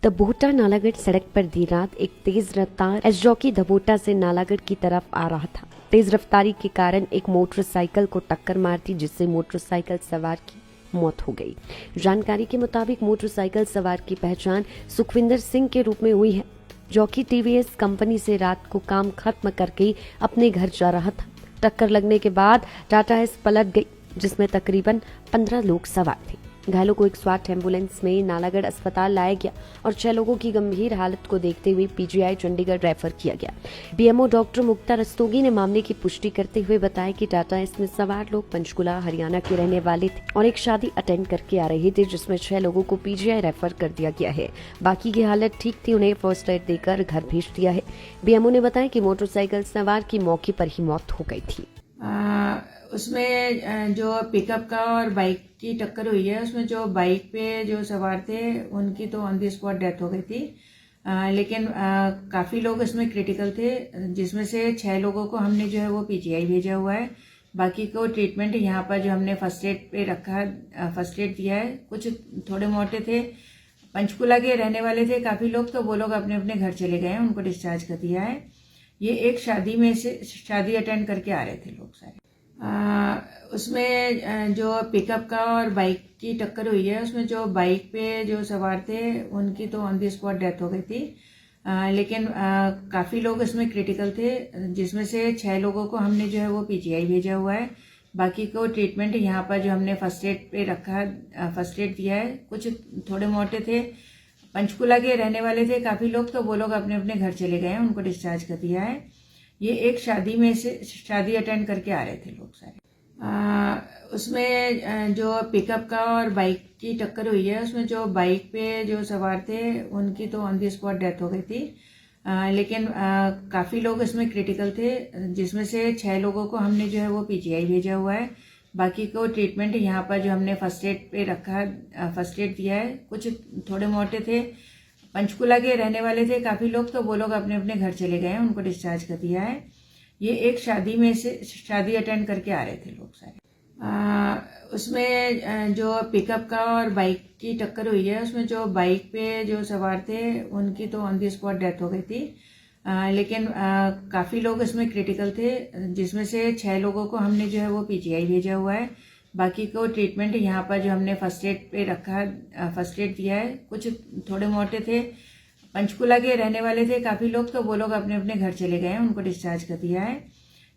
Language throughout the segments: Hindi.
दबोटा नालागढ़ सड़क पर देर रात एक तेज रफ्तार एसजॉकी दबोटा से नालागढ़ की तरफ आ रहा था। तेज रफ्तारी के कारण एक मोटरसाइकिल को टक्कर मारती, जिससे मोटरसाइकिल सवार की मौत हो गई। जानकारी के मुताबिक मोटरसाइकिल सवार की पहचान सुखविंदर सिंह के रूप में हुई है। जॉकी टीवीएस कंपनी से रात को काम खत्म करके अपने घर जा रहा था। टक्कर लगने के बाद टाटा एस पलट गई, जिसमें तकरीबन 15 लोग सवार थे। घायलों को एक स्वास्थ्य एम्बुलेंस में नालागढ़ अस्पताल लाया गया और 6 लोगों की गंभीर हालत को देखते हुए पीजीआई चंडीगढ़ रेफर किया गया। बीएमओ डॉक्टर मुक्ता रस्तोगी ने मामले की पुष्टि करते हुए बताया कि टाटा एस में सवार लोग पंचकुला हरियाणा के रहने वाले थे और एक शादी अटेंड करके आ रहे थे, जिसमें 6 लोगों को पीजीआई रेफर कर दिया गया है। बाकी की हालत ठीक थी, उन्हें फर्स्ट एड देकर घर भेज दिया है। बीएमओ ने बताया कि मोटरसाइकिल सवार की मौके पर ही मौत हो गई थी। उसमें जो पिकअप का और बाइक की टक्कर हुई है, उसमें जो बाइक पे जो सवार थे उनकी तो ऑन द स्पॉट डेथ हो गई थी। लेकिन काफ़ी लोग इसमें क्रिटिकल थे, जिसमें से 6 लोगों को हमने जो है वो पीजीआई भेजा हुआ है। बाकी को ट्रीटमेंट यहाँ पर जो हमने फर्स्ट एड पे रखा, फर्स्ट एड दिया है। कुछ थोड़े मोटे थे, पंचकुला के रहने वाले थे काफ़ी लोग, तो वो लोग अपने अपने घर चले गए हैं, उनको डिस्चार्ज कर दिया है। ये एक शादी अटेंड करके आ रहे थे लोग सारे। उसमें जो पिकअप का और बाइक की टक्कर हुई है, उसमें जो बाइक पे जो सवार थे उनकी तो ऑन द स्पॉट डेथ हो गई थी। लेकिन काफ़ी लोग इसमें क्रिटिकल थे, जिसमें से 6 लोगों को हमने जो है वो पीजीआई भेजा हुआ है। बाकी को ट्रीटमेंट यहाँ पर जो हमने फर्स्ट एड पे रखा, फर्स्ट एड दिया है। कुछ थोड़े मोटे थे, पंचकुला के रहने वाले थे काफ़ी लोग, तो वो लोग अपने अपने घर चले गए हैं, उनको डिस्चार्ज कर दिया है। ये एक शादी अटेंड करके आ रहे थे लोग सारे। उसमें जो पिकअप का और बाइक की टक्कर हुई है, उसमें जो बाइक पे जो सवार थे उनकी तो ऑन द स्पॉट डेथ हो गई थी। लेकिन काफ़ी लोग इसमें क्रिटिकल थे, जिसमें से 6 लोगों को हमने जो है वो पीजीआई भेजा हुआ है। बाकी को ट्रीटमेंट यहाँ पर जो हमने फर्स्ट एड पे रखा, फर्स्ट एड दिया है। कुछ थोड़े मोटे थे, पंचकुला के रहने वाले थे काफ़ी लोग, तो वो लोग अपने अपने घर चले गए हैं, उनको डिस्चार्ज कर दिया है। ये एक शादी अटेंड करके आ रहे थे लोग सारे। उसमें जो पिकअप का और बाइक की टक्कर हुई है, उसमें जो बाइक पे जो सवार थे उनकी तो ऑन द स्पॉट डेथ हो गई थी। लेकिन काफ़ी लोग इसमें क्रिटिकल थे, जिसमें से 6 लोगों को हमने जो है वो पीजीआई भेजा हुआ है। बाकी को ट्रीटमेंट यहाँ पर जो हमने फर्स्ट एड पे रखा, फर्स्ट एड दिया है। कुछ थोड़े मोटे थे, पंचकुला के रहने वाले थे काफ़ी लोग, तो वो लोग अपने अपने घर चले गए हैं, उनको डिस्चार्ज कर दिया है।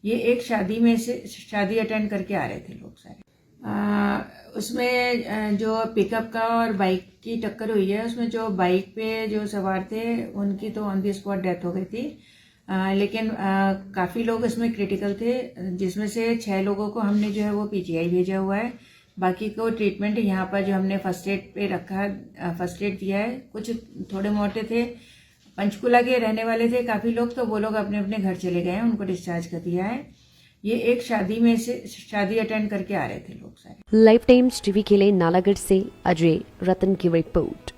ये एक शादी अटेंड करके आ रहे थे लोग सारे। उसमें जो पिकअप का और बाइक की टक्कर हुई है, उसमें जो बाइक पे जो सवार थे उनकी तो ऑन द स्पॉट डेथ हो गई थी। लेकिन काफ़ी लोग इसमें क्रिटिकल थे, जिसमें से 6 लोगों को हमने जो है वो पीजीआई भेजा हुआ है। बाकी को ट्रीटमेंट यहाँ पर जो हमने फर्स्ट एड पे रखा, फर्स्ट एड दिया है। कुछ थोड़े मोटे थे, पंचकुला के रहने वाले थे काफ़ी लोग, तो वो लोग अपने अपने घर चले गए हैं, उनको डिस्चार्ज कर दिया है। ये एक शादी अटेंड करके आ रहे थे लोग सारे। लाइफ टाइम्स टीवी के लिए नालागढ़ से अजय रतन की रिपोर्ट।